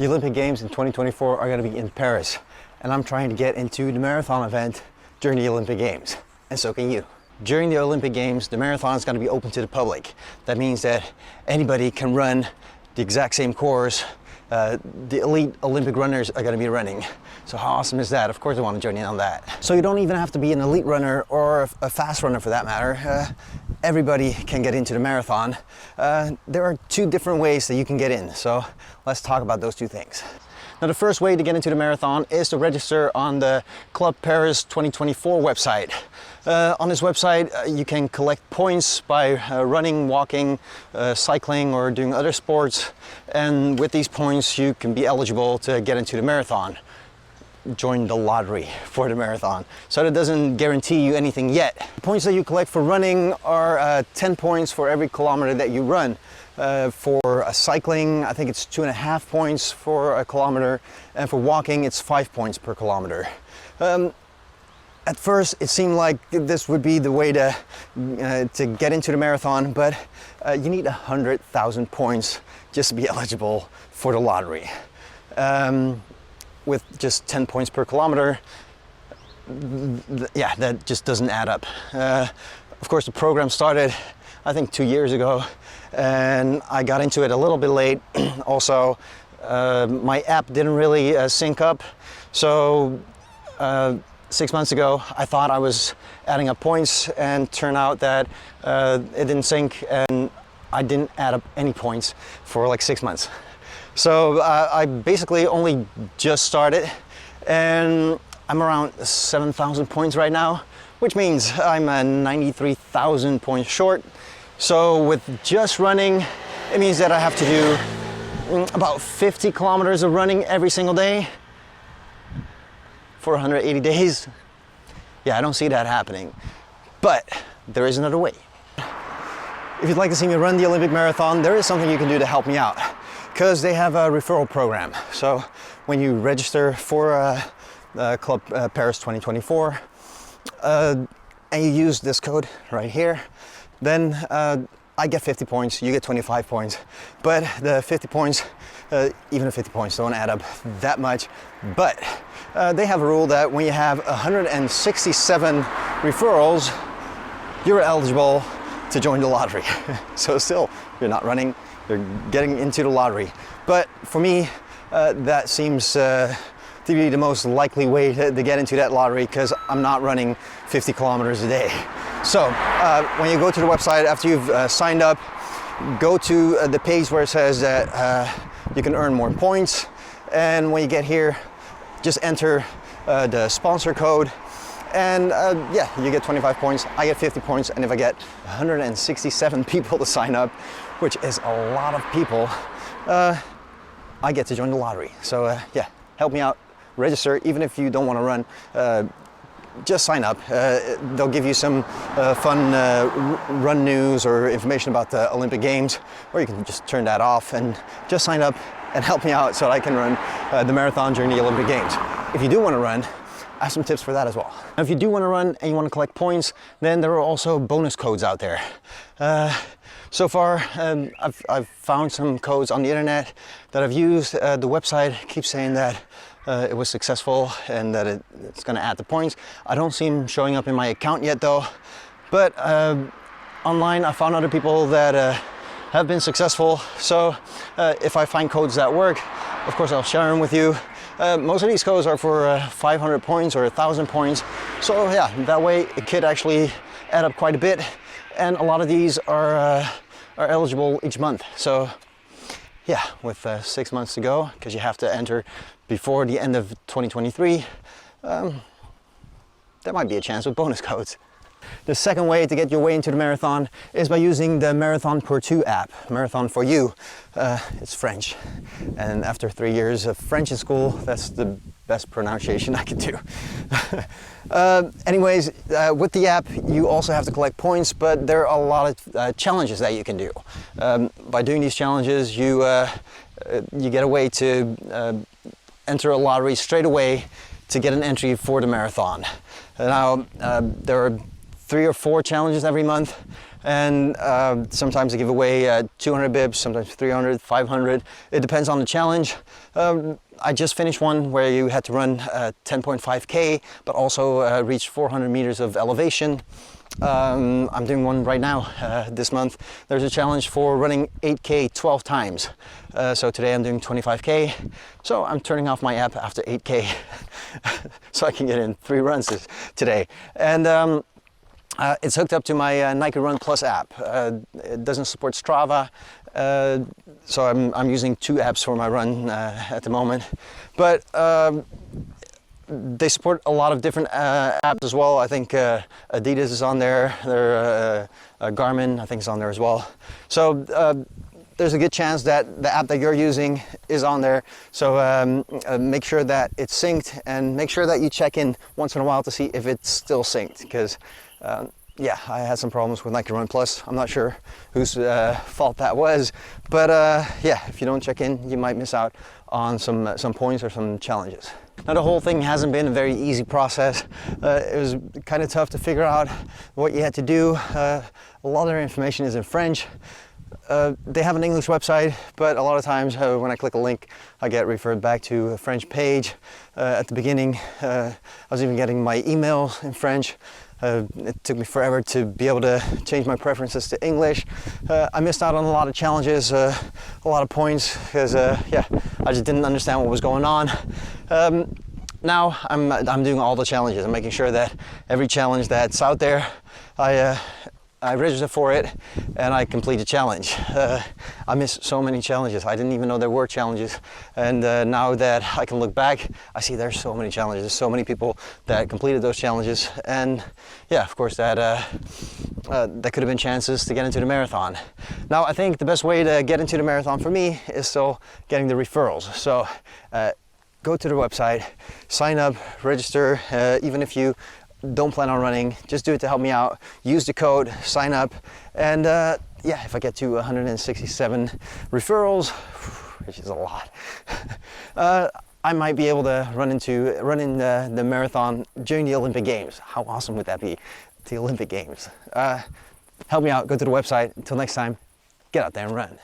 The Olympic Games in 2024 are going to be in Paris, and I'm trying to get into the marathon event during the Olympic Games, and so can you. During the Olympic Games, the marathon is going to be open to the public. That means that anybody can run the exact same course the elite Olympic runners are going to be running. So how awesome is that? Of course I want to join in on that. So you don't even have to be an elite runner or a fast runner for that matter. Everybody can get into the marathon. There are two different ways that you can get in. So let's talk about those two things. Now, the first way to get into the marathon is to register on the Club Paris 2024 website. On this website, you can collect points by running, walking, cycling, or doing other sports. And with these points, you can be eligible to get into the marathon. Join the lottery for the marathon. So that doesn't guarantee you anything yet. The points that you collect for running are 10 points for every kilometer that you run. For cycling, I think it's 2.5 points for a kilometer, and for walking, it's 5 points per kilometer. At first, it seemed like this would be the way to get into the marathon, but you need 100,000 points just to be eligible for the lottery. With just 10 points per kilometer, yeah, that just doesn't add up. Of course, the program started, I think, 2 years ago, and I got into it a little bit late. Also, my app didn't really sync up, so 6 months ago I thought I was adding up points, and turned out that it didn't sync, and I didn't add up any points for like 6 months. So I basically only just started, and I'm around 7,000 points right now, which means I'm 93,000 points short. So with just running, it means that I have to do about 50 kilometers of running every single day for 180 days. Yeah, I don't see that happening, but there is another way. If you'd like to see me run the Olympic marathon, there is something you can do to help me out, because they have a referral program. So when you register for Club Paris 2024 and you use this code right here, then I get 50 points, you get 25 points. But the 50 points, even the 50 points don't add up that much. But they have a rule that when you have 167 referrals, you're eligible to join the lottery. So still, you're not running, you're getting into the lottery. But for me, that seems to be the most likely way to get into that lottery, because I'm not running 50 kilometers a day. So when you go to the website, after you've signed up, go to the page where it says that you can earn more points. And when you get here, just enter the sponsor code, and yeah, you get 25 points, I get 50 points, and if I get 167 people to sign up, which is a lot of people, I get to join the lottery. So yeah, help me out, register, even if you don't want to run, just sign up. They'll give you some fun run news or information about the Olympic Games, or you can just turn that off and just sign up and help me out so that I can run the marathon during the Olympic Games. If you do want to run, I have some tips for that as well. Now, if you do want to run and you want to collect points, then there are also bonus codes out there. So far, I've found some codes on the internet that I've used. The website keeps saying that it was successful and that it's going to add the points. I don't see them showing up in my account yet though. But online I found other people that have been successful. So if I find codes that work, of course I'll share them with you. Most of these codes are for 500 points or 1,000 points. So yeah, that way it could actually add up quite a bit. And a lot of these are eligible each month. So yeah, with 6 months to go, because you have to enter before the end of 2023, there might be a chance with bonus codes. The second way to get your way into the marathon is by using the Marathon pour Two app, Marathon for You. It's French, and after 3 years of French in school, that's the best pronunciation I could do. Anyways, with the app, you also have to collect points, but there are a lot of challenges that you can do. By doing these challenges, you get a way to enter a lottery straight away to get an entry for the marathon. Now, there are 3 or 4 challenges every month. and sometimes I give away 200 bibs, sometimes 300, 500. It depends on the challenge. I just finished one where you had to run 10.5K, but also reach 400 meters of elevation. I'm doing one right now this month. There's a challenge for running 8K 12 times. So today I'm doing 25K. So I'm turning off my app after 8K so I can get in 3 runs today. And it's hooked up to my Nike Run Plus app. It doesn't support Strava, so I'm using 2 apps for my run at the moment. But they support a lot of different apps as well. I think Adidas is on there. Garmin, I think, is on there as well. So there's a good chance that the app that you're using is on there. So make sure that it's synced, and make sure that you check in once in a while to see if it's still synced, because yeah, I had some problems with Nike Run Plus. I'm not sure whose fault that was, but yeah, if you don't check in, you might miss out on some points or some challenges. Now, the whole thing hasn't been a very easy process. It was kind of tough to figure out what you had to do. A lot of their information is in French. They have an English website, but a lot of times when I click a link, I get referred back to a French page. At the beginning, I was even getting my email in French. It took me forever to be able to change my preferences to English. I missed out on a lot of challenges, a lot of points, because yeah, I just didn't understand what was going on. Now I'm doing all the challenges. I'm making sure that every challenge that's out there, I register for it and I complete the challenge. I missed so many challenges. I didn't even know there were challenges. And now that I can look back, I see there's so many challenges. There's so many people that completed those challenges. And yeah, of course, that could have been chances to get into the marathon. Now, I think the best way to get into the marathon for me is still getting the referrals. So go to the website, sign up, register, even if you don't plan on running, just do it to help me out. Use the code, sign up, and yeah, if I get to 167 referrals, which is a lot, I might be able to run in the marathon during the Olympic Games. How awesome would that be? The Olympic Games. Help me out, go to the website. Until next time, get out there and run.